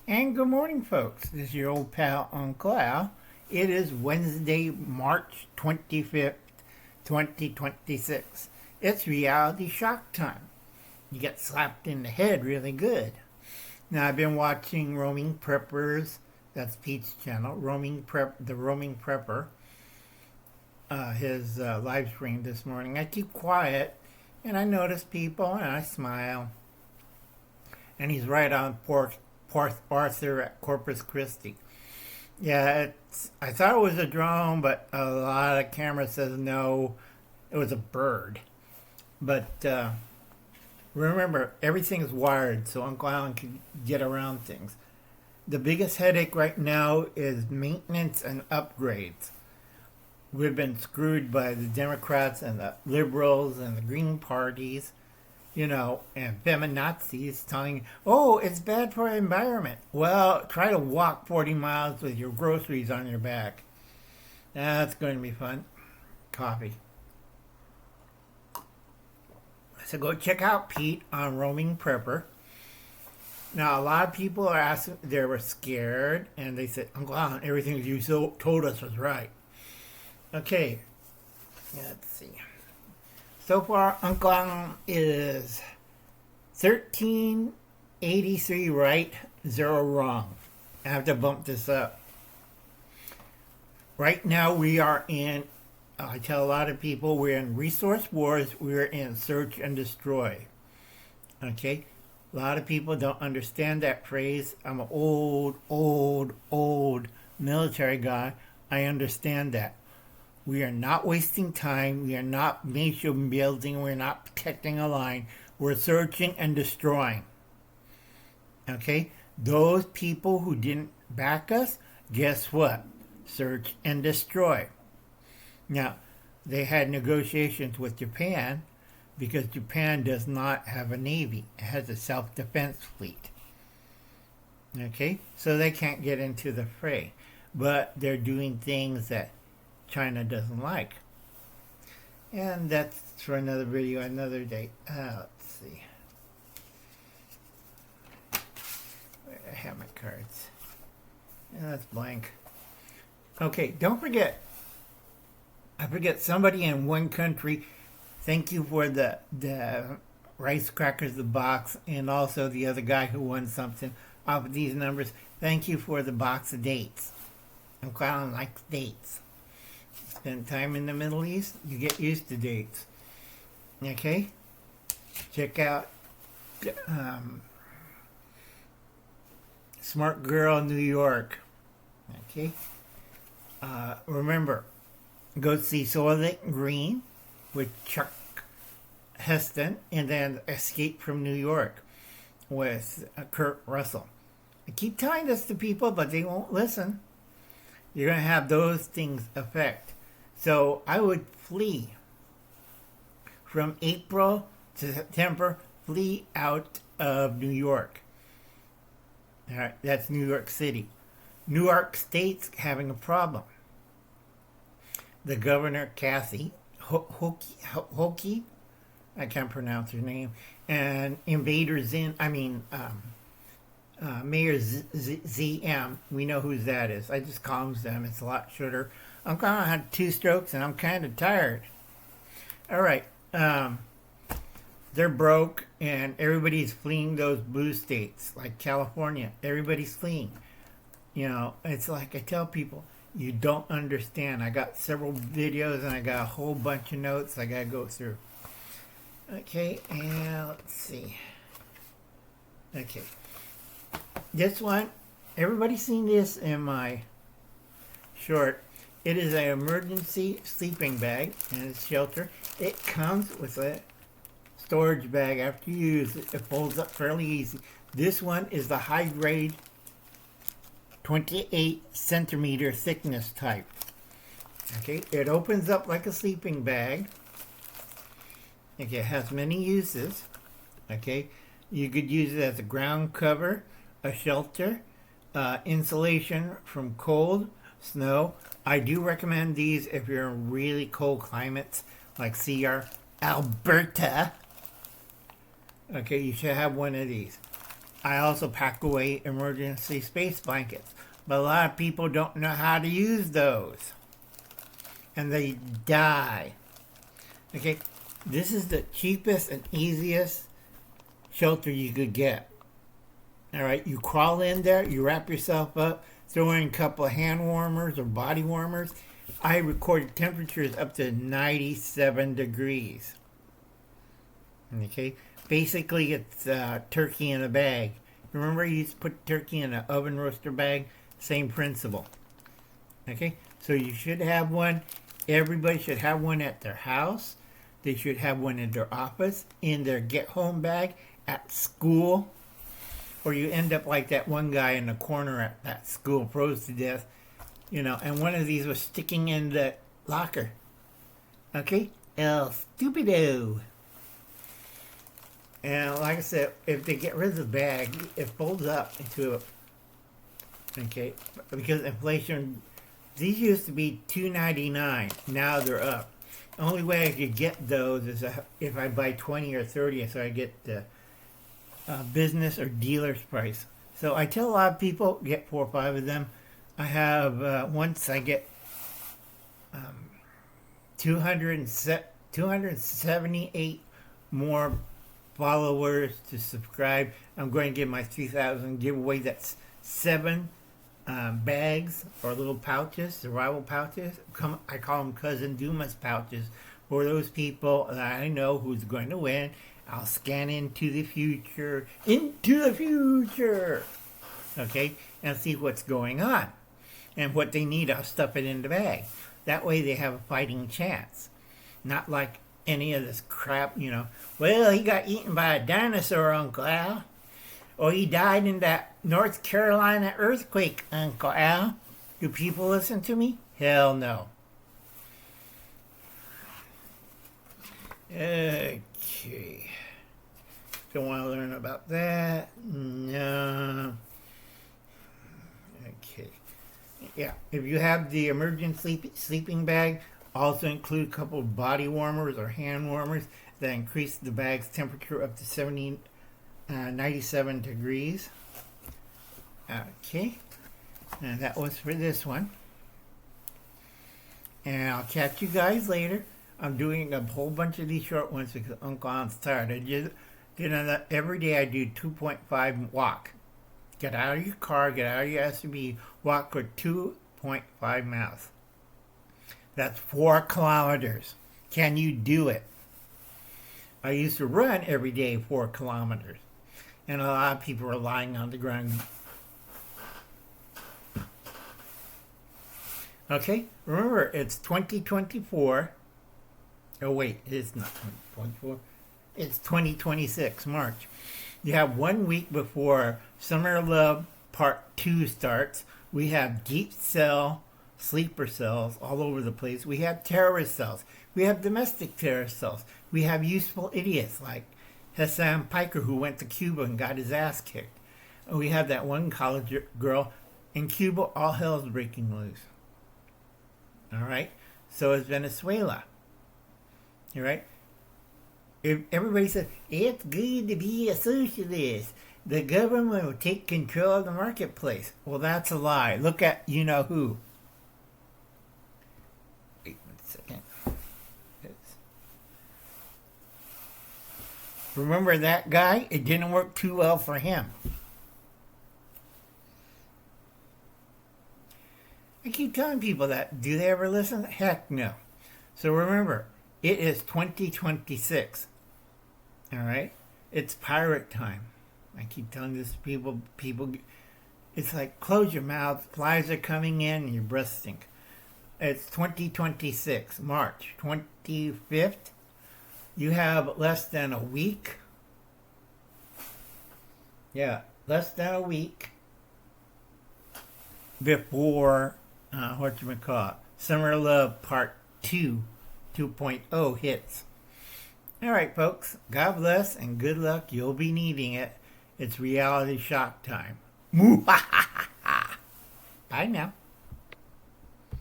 And good morning, folks. This is your old pal, Uncle Al. It is Wednesday, March 25th, 2026. It's reality shock time. You get slapped in the head really good. Now, I've been watching Roaming Preppers, that's Pete's channel, the Roaming Prepper, his live stream this morning. I keep quiet, and I notice people, and I smile. And he's right on Port Arthur at Corpus Christi. Yeah, I thought it was a drone, but a lot of cameras says no, it was a bird. But remember, everything is wired, so Uncle Alan can get around things. The biggest headache right now is maintenance and upgrades. We've been screwed by the Democrats and the liberals and the Green parties, and feminazis telling you, oh, it's bad for the environment. Well, try to walk 40 miles with your groceries on your back. That's going to be fun. Coffee. So go check out Pete on Roaming Prepper. Now, a lot of people are asking, they were scared, and they said, Uncle Alan, everything you told us was right. Okay, let's see. So far, Uncle Alan is 1383 right, 0 wrong. I have to bump this up. Right now, we are in, I tell a lot of people, we're in resource wars, we're in search and destroy. Okay? A lot of people don't understand that phrase. I'm an old military guy. I understand that. We are not wasting time. We are not nation building. We're not protecting a line. We're searching and destroying. Okay? Those people who didn't back us, guess what? Search and destroy. Now, they had negotiations with Japan because Japan does not have a navy. It has a self-defense fleet. Okay? So they can't get into the fray. But they're doing things that China doesn't like. And that's for another video, another day. Let's see. Where do I have my cards? And that's blank. Okay, don't forget. I forget somebody in one country. Thank you for the rice crackers, the box, and also the other guy who won something off of these numbers. Thank you for the box of dates. I'm calling like dates. Spend time in the Middle East, you get used to dates. Okay? Check out Smart Girl New York. Okay? Remember, go see Soylent Green with Chuck Heston, and then Escape from New York with Kurt Russell. I keep telling this to people, but they won't listen. You're going to have those things affect. So I would flee. From April to September, flee out of New York. All right, that's New York City. New York State's having a problem. The governor, Kathy Hochul, I can't pronounce her name, and Mayor ZM, we know who that is. I just call them. It's a lot shorter. I'm kind of had 2 strokes and I'm kind of tired. All right. They're broke and everybody's fleeing those blue states like California. Everybody's fleeing. It's like I tell people, you don't understand. I got several videos and I got a whole bunch of notes I got to go through. Okay, and let's see. Okay. This one, everybody's seen this in my short. It is an emergency sleeping bag and it's shelter. It comes with a storage bag after you use it. It folds up fairly easy. This one is the high grade 28 centimeter thickness type. Okay, it opens up like a sleeping bag. Okay, it has many uses. Okay, you could use it as a ground cover, a shelter, insulation from cold, snow. I do recommend these if you're in really cold climates like CR Alberta. Okay, you should have one of these. I also pack away emergency space blankets. But a lot of people don't know how to use those. And they die. Okay, this is the cheapest and easiest shelter you could get. Alright, you crawl in there, you wrap yourself up, throw in a couple of hand warmers or body warmers. I recorded temperatures up to 97 degrees. Okay, basically it's turkey in a bag. Remember you used to put turkey in an oven roaster bag? Same principle. Okay, so you should have one. Everybody should have one at their house. They should have one in their office, in their get-home bag, at school. Or you end up like that one guy in the corner at that school, froze to death. You know, and one of these was sticking in the locker. Okay? El stupido. And like I said, if they get rid of the bag, it folds up into a... Okay? Because inflation... These used to be $2.99. Now they're up. The only way I could get those is if I buy 20 or 30, so I get the business or dealer's price. So I tell a lot of people, get 4 or 5 of them. I have, once I get 278 more followers to subscribe, I'm going to give my 3,000 giveaway. That's 7 bags or little pouches, survival pouches. I call them Cousin Dumas pouches for those people that I know who's going to win. I'll scan into the future, okay, and see what's going on. And what they need, I'll stuff it in the bag. That way they have a fighting chance. Not like any of this crap, you know. Well, he got eaten by a dinosaur, Uncle Al. Or he died in that North Carolina earthquake, Uncle Al. Do people listen to me? Hell no. Okay. Don't want to learn about that. No. Okay. Yeah, if you have the emergency sleeping bag, also include a couple of body warmers or hand warmers that increase the bag's temperature up to 97 degrees. Okay. And that was for this one. And I'll catch you guys later. I'm doing a whole bunch of these short ones because Uncle Al's tired. Every day I do 2.5 walk. Get out of your car, get out of your SUV, walk for 2.5 miles. That's 4 kilometers. Can you do it? I used to run every day 4 kilometers. And a lot of people are lying on the ground. Okay, remember it's 2024. Oh wait, it's not 2024. It's 2026, March. You have 1 week before Summer Love Part 2 starts. We have deep cell, sleeper cells all over the place. We have terrorist cells. We have domestic terrorist cells. We have useful idiots like Hassan Piker who went to Cuba and got his ass kicked. And we have that one college girl in Cuba. All hell's breaking loose. All right? So is Venezuela. All right? If everybody says, it's good to be a socialist. The government will take control of the marketplace. Well, that's a lie. Look at you-know-who. Wait 1 second. Remember that guy? It didn't work too well for him. I keep telling people that. Do they ever listen? Heck no. So remember, it is 2026. All right? It's pirate time. I keep telling this to people, it's like close your mouth, flies are coming in, and your breath stink. It's 2026, March 25th. You have less than a week. Yeah, less than a week before, Summer Love Part 2, 2.0 hits. All right, folks. God bless and good luck. You'll be needing it. It's reality shock time. Bye now.